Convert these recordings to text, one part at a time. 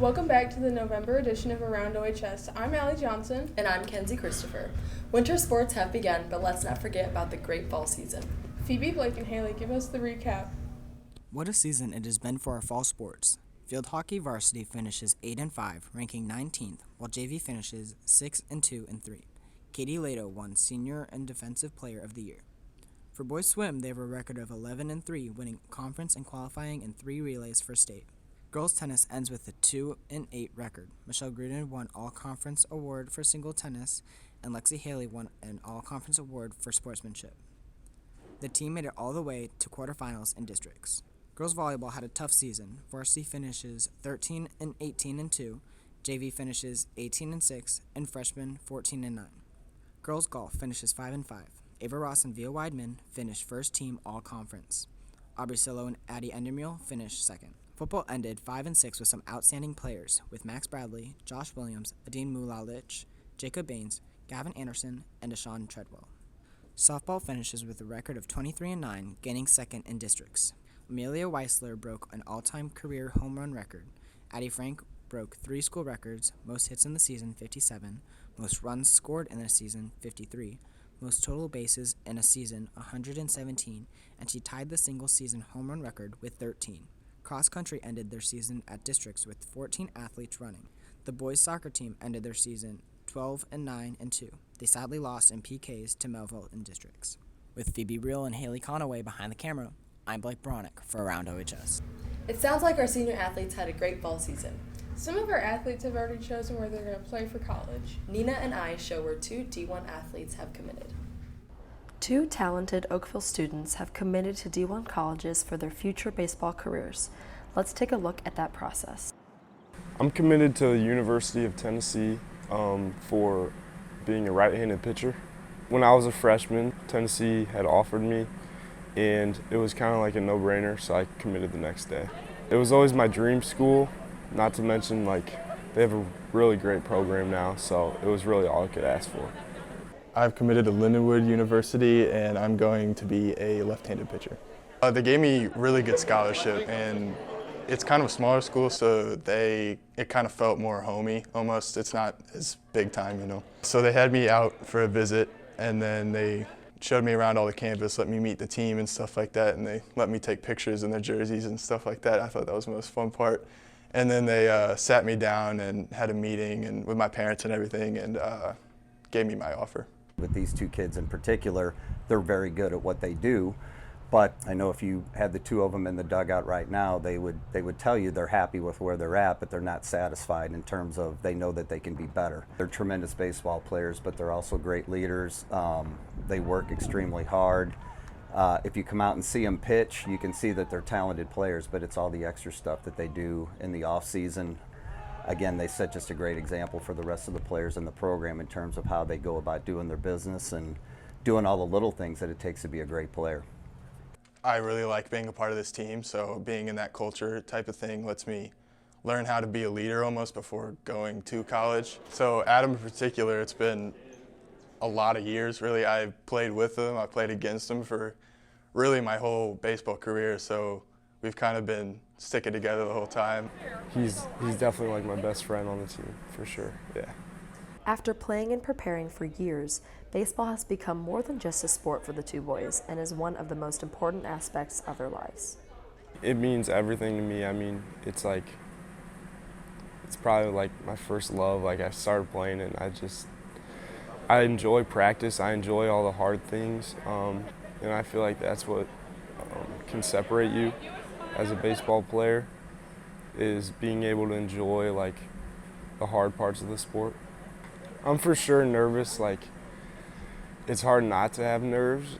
Welcome back to the November edition of Around OHS. I'm Allie Johnson. And I'm Kenzie Christopher. Winter sports have begun, but let's not forget about the great fall season. Phoebe, Blake, and Haley, give us the recap. What a season it has been for our fall sports. Field hockey varsity finishes 8-5, ranking 19th, while JV finishes 6-2 and 3. Katie Lato won Senior and Defensive Player of the Year. For boys swim, they have a record of 11-3, winning conference and qualifying in 3 relays for state. Girls tennis ends with a 2-8 record. Michelle Gruden won All-Conference Award for single tennis, and Lexi Haley won an All-Conference Award for sportsmanship. The team made it all the way to quarterfinals in districts. Girls volleyball had a tough season. Varsity finishes 13-18-2, JV finishes 18-6, and freshmen 14-9. Girls golf finishes 5-5. Ava Ross and Via Weidman finished first team all-conference. Aubrey Sillo and Addie Endermuir finished second. Football ended 5-6 with some outstanding players, with Max Bradley, Josh Williams, Adine Mulalich, Jacob Baines, Gavin Anderson, and Deshaun Treadwell. Softball finishes with a record of 23-9, gaining second in districts. Amelia Weissler broke an all-time career home run record. Addie Frank broke 3 school records, most hits in the season, 57, most runs scored in a season, 53, most total bases in a season, 117, and she tied the single-season home run record with 13. Cross country ended their season at districts with 14 athletes running. The boys soccer team ended their season 12-9-2. They sadly lost in PKs to Melville in districts. With Phoebe Reel and Haley Conaway behind the camera, I'm Blake Bronick for Around OHS. It sounds like our senior athletes had a great fall season. Some of our athletes have already chosen where they're going to play for college. Nina and I show where 2 D1 athletes have committed. 2 talented Oakville students have committed to D1 colleges for their future baseball careers. Let's take a look at that process. I'm committed to the University of Tennessee for being a right-handed pitcher. When I was a freshman, Tennessee had offered me, and it was kind of like a no-brainer, so I committed the next day. It was always my dream school, not to mention they have a really great program now, so it was really all I could ask for. I've committed to Lindenwood University, and I'm going to be a left-handed pitcher. They gave me really good scholarship, and it's kind of a smaller school, so it kind of felt more homey almost. It's not as big time, you know. So they had me out for a visit, and then they showed me around all the campus, let me meet the team and stuff like that, and they let me take pictures in their jerseys and stuff like that. I thought that was the most fun part. And then they sat me down and had a meeting and with my parents and everything, and gave me my offer. With these 2 kids in particular, they're very good at what they do, but I know if you had the 2 of them in the dugout right now, they would tell you they're happy with where they're at, but they're not satisfied in terms of they know that they can be better. They're tremendous baseball players, but they're also great leaders. They work extremely hard. If you come out and see them pitch, you can see that they're talented players, but it's all the extra stuff that they do in the off season. Again, they set just a great example for the rest of the players in the program in terms of how they go about doing their business and doing all the little things that it takes to be a great player. I really like being a part of this team, so being in that culture type of thing lets me learn how to be a leader almost before going to college. So Adam in particular, it's been a lot of years really. I've played with him, I played against him for really my whole baseball career, so we've kind of been sticking together the whole time. He's definitely like my best friend on the team, for sure, yeah. After playing and preparing for years, baseball has become more than just a sport for the 2 boys and is one of the most important aspects of their lives. It means everything to me. I mean, it's probably like my first love. I started playing and I enjoy practice. I enjoy all the hard things, and I feel like that's what can separate you as a baseball player, is being able to enjoy the hard parts of the sport. I'm for sure nervous. It's hard not to have nerves.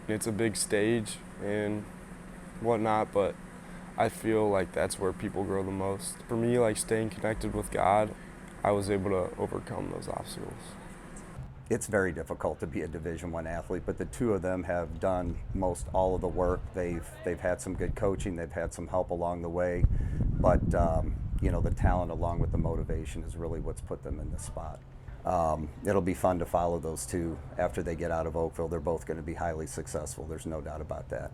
It's a big stage and whatnot, but I feel like that's where people grow the most. For me, staying connected with God, I was able to overcome those obstacles. It's very difficult to be a Division I athlete, but the 2 of them have done most all of the work. They've had some good coaching, they've had some help along the way, but the talent along with the motivation is really what's put them in this spot. It'll be fun to follow those 2 after they get out of Oakville. They're both going to be highly successful. There's no doubt about that.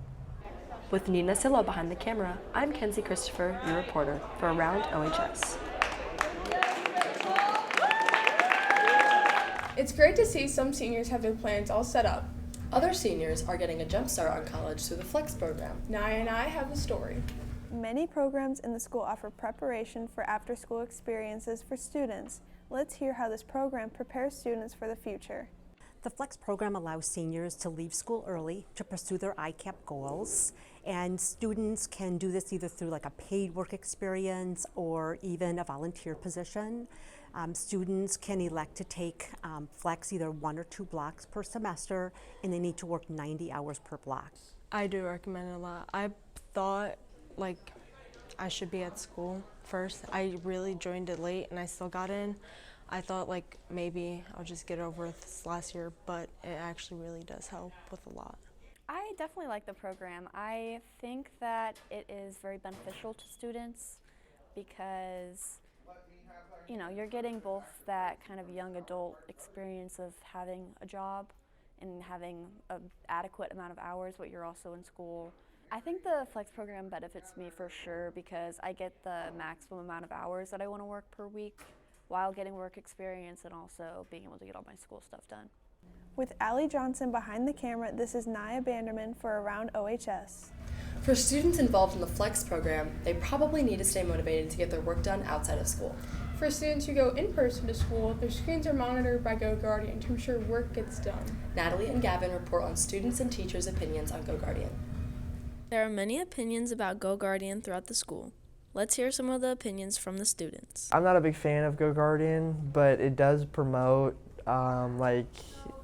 With Nina Silla behind the camera, I'm Kenzie Christopher, your reporter for Around OHS. It's great to see some seniors have their plans all set up. Other seniors are getting a jump start on college through the Flex program. Naya and I have the story. Many programs in the school offer preparation for after-school experiences for students. Let's hear how this program prepares students for the future. The Flex program allows seniors to leave school early to pursue their ICAP goals, and students can do this either through like a paid work experience or even a volunteer position. Students can elect to take Flex either 1 or 2 blocks per semester, and they need to work 90 hours per block. I do recommend it a lot. I thought like I should be at school first. I really joined it late and I still got in. I thought like maybe I'll just get over this last year, but it actually really does help with a lot. I definitely like the program. I think that it is very beneficial to students because, you know, you're getting both that kind of young adult experience of having a job and having an adequate amount of hours, but you're also in school. I think the Flex program benefits me for sure because I get the maximum amount of hours that I want to work per week while getting work experience and also being able to get all my school stuff done. With Allie Johnson behind the camera, this is Naya Banderman for Around OHS. For students involved in the Flex program, they probably need to stay motivated to get their work done outside of school. For students who go in person to school, their screens are monitored by GoGuardian to ensure work gets done. Natalie and Gavin report on students' and teachers' opinions on GoGuardian. There are many opinions about GoGuardian throughout the school. Let's hear some of the opinions from the students. I'm not a big fan of GoGuardian, but it does promote like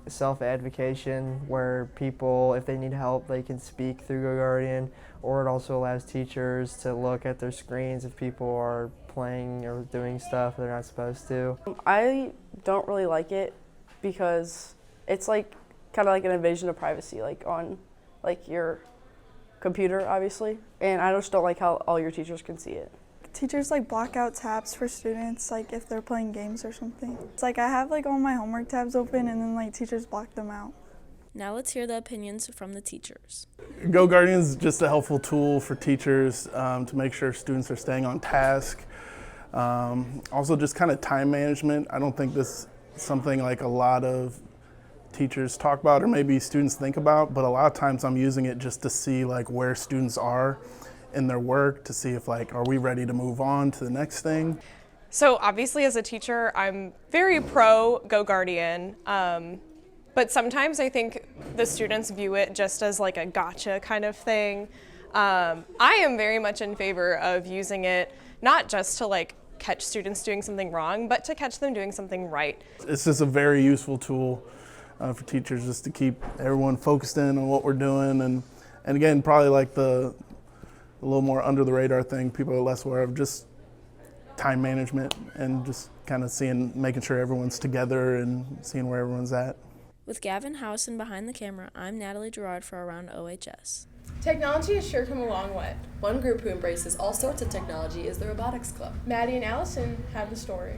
self-advocation where people, if they need help, they can speak through GoGuardian, or it also allows teachers to look at their screens if people are playing or doing stuff they're not supposed to. I don't really like it because it's like kind of like an invasion of privacy, like on like your computer, obviously, and I just don't like how all your teachers can see it. Teachers like block out tabs for students, like if they're playing games or something. It's like I have like all my homework tabs open and then like teachers block them out. Now let's hear the opinions from the teachers. GoGuardian is just a helpful tool for teachers to make sure students are staying on task. Also just kind of time management. I don't think this is something like a lot of teachers talk about or maybe students think about, but a lot of times I'm using it just to see like where students are in their work, to see if like, are we ready to move on to the next thing? So obviously as a teacher, I'm very pro GoGuardian, but sometimes I think the students view it just as like a gotcha kind of thing. I am very much in favor of using it, not just to like catch students doing something wrong, but to catch them doing something right. It's just a very useful tool for teachers just to keep everyone focused in on what we're doing, and again, probably like a little more under the radar thing people are less aware of, just time management and just kind of making sure everyone's together and seeing where everyone's at. With Gavin Howson behind the camera, I'm Natalie Gerard for Around OHS. Technology has sure come a long way. One group who embraces all sorts of technology is the Robotics Club. Maddie and Allison have the story.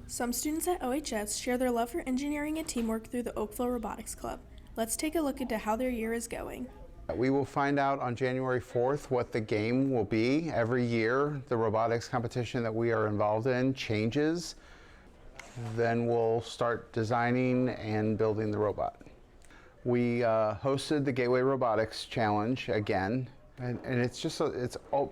Some students at OHS share their love for engineering and teamwork through the Oakville Robotics Club. Let's take a look into how their year is going. We will find out on January 4th what the game will be. Every year, the robotics competition that we are involved in changes. Then we'll start designing and building the robot. We hosted the Gateway Robotics Challenge again, and it's just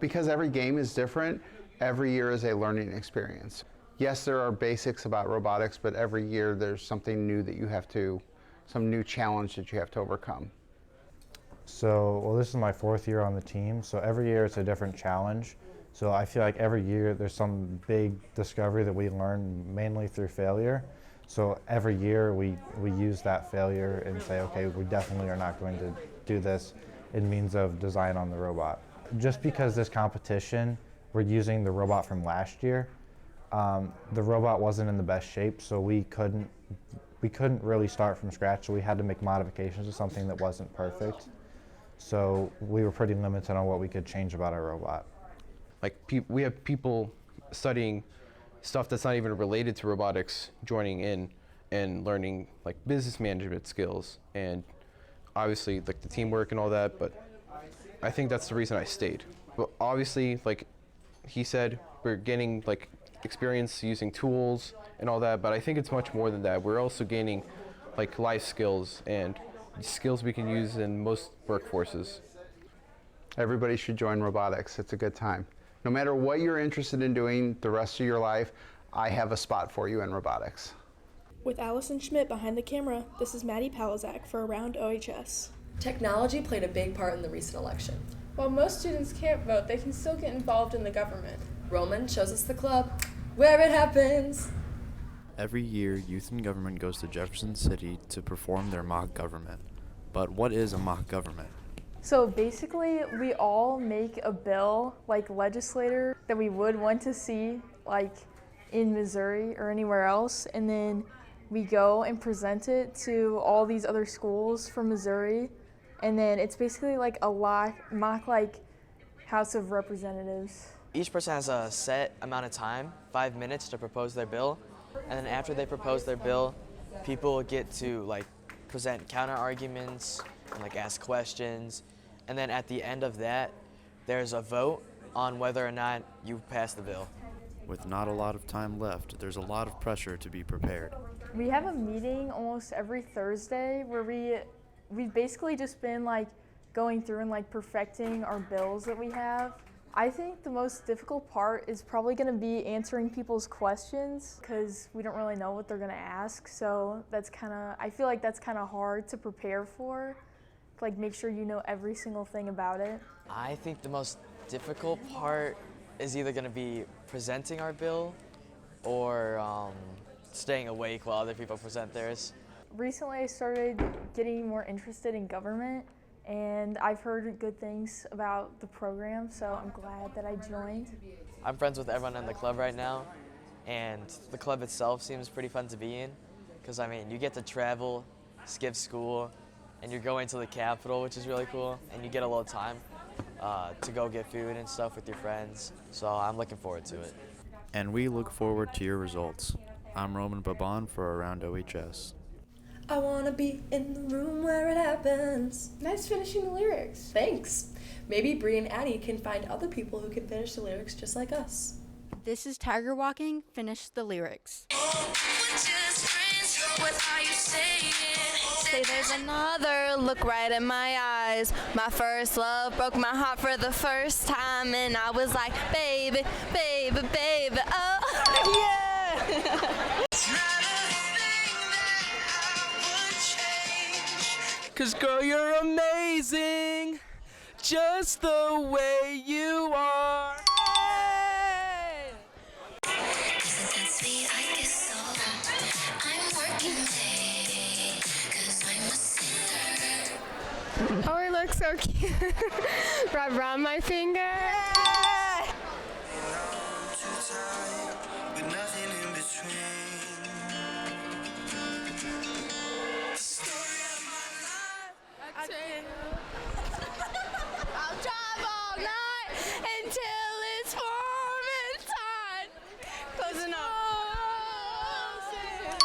because every game is different. Every year is a learning experience. Yes, there are basics about robotics, but every year there's something new that some new challenge that you have to overcome. So, well, this is my 4th year on the team, so every year it's a different challenge. So I feel like every year there's some big discovery that we learn mainly through failure. So every year we use that failure and say, okay, we definitely are not going to do this in means of design on the robot. Just because this competition, we're using the robot from last year, the robot wasn't in the best shape, so we couldn't really start from scratch, so we had to make modifications to something that wasn't perfect. So we were pretty limited on what we could change about our robot. Like we have people studying stuff that's not even related to robotics joining in and learning like business management skills and obviously like the teamwork and all that, but I think that's the reason I stayed. But obviously, like he said, we're getting like experience using tools and all that, but I think it's much more than that. We're also gaining like life skills and skills we can use in most workforces. Everybody should join robotics. It's a good time. No matter what you're interested in doing the rest of your life, I have a spot for you in robotics. With Allison Schmidt behind the camera, this is Maddie Palazak for Around OHS. Technology played a big part in the recent election. While most students can't vote, they can still get involved in the government. Roman shows us the club where it happens. Every year, Youth in Government goes to Jefferson City to perform their mock government. But what is a mock government? So basically, we all make a bill, like legislator, that we would want to see, like in Missouri or anywhere else, and then we go and present it to all these other schools from Missouri, and then it's basically like a mock like House of Representatives. Each person has a set amount of time, 5 minutes, to propose their bill, and then after they propose their bill, people get to like present counter arguments and like ask questions, and then at the end of that, there's a vote on whether or not you pass the bill. With not a lot of time left, there's a lot of pressure to be prepared. We have a meeting almost every Thursday where we've basically just been like going through and like perfecting our bills that we have. I think the most difficult part is probably going to be answering people's questions because we don't really know what they're going to ask. So I feel like that's kind of hard to prepare for, like make sure you know every single thing about it. I think the most difficult part is either going to be presenting our bill or staying awake while other people present theirs. Recently I started getting more interested in government, and I've heard good things about the program, so I'm glad that I joined. I'm friends with everyone in the club right now, and the club itself seems pretty fun to be in because, I mean, you get to travel, skip school, and you're going to the Capitol, which is really cool, and you get a little time to go get food and stuff with your friends, so I'm looking forward to it. And we look forward to your results. I'm Roman Baban for Around OHS. I wanna be in the room where it happens. Nice finishing the lyrics. Thanks. Maybe Bree and Addie can find other people who can finish the lyrics just like us. This is Tiger Walking. Finish the lyrics. Say there's another, look right in my eyes. My first love broke my heart for the first time, and I was like, baby, baby, baby, oh, yeah. 'Cause girl, you're amazing, just the way you are. Isn't that sweet? I guess so. I'm working late, 'cause I'm a sinner. Oh, it looks so cute. Wrap around my finger. I'll drive all night until it's performance time. Close enough.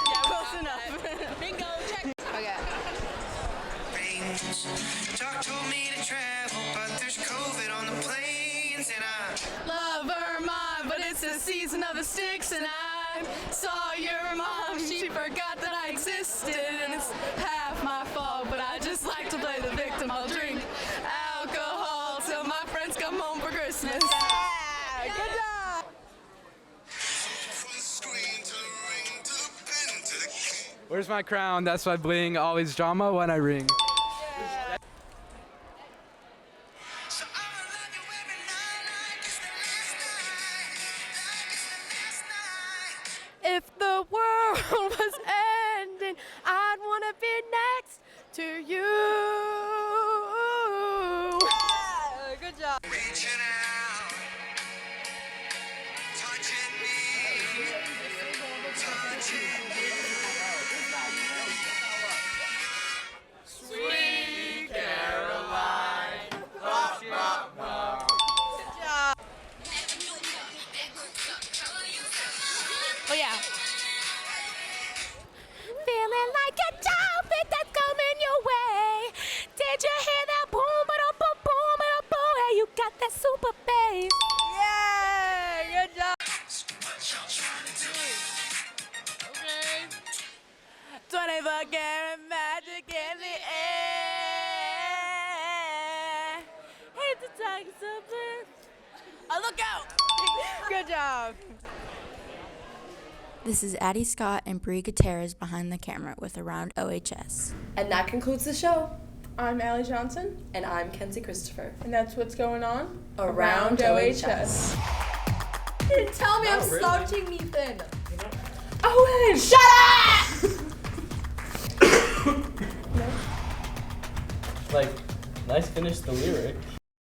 Yeah, close enough. Bingo, check. Okay. Doc told me to travel, but there's COVID on the planes, and I Love Vermont, but it's the season of the sticks, and I saw your mom. She forgot that I existed, and it's half my fault, but I just like to play the victim. I'll drink alcohol till my friends come home for Christmas. Yeah, good job. Where's my crown? That's why bling, always drama when I ring. If the world was ending, I'd want to be next to you. Yeah, good job. reaching out, touching me, touching me. Sweet Caroline. Rock, rock, rock. Good job. Oh yeah. Feeling like a trumpet that's coming your way. Did you hear that boom, ba-dum, boom, boom, ba-dum, Garrett magic in the air. Hate to talk something. Oh, look out! Good job. This is Addie Scott and Bree Gutierrez behind the camera with Around OHS. And that concludes the show. I'm Allie Johnson. And I'm Kenzie Christopher. And that's what's going on Around OHS. You didn't tell me I'm slouching, Ethan. Owen! Shut up! Like, nice finish the lyric.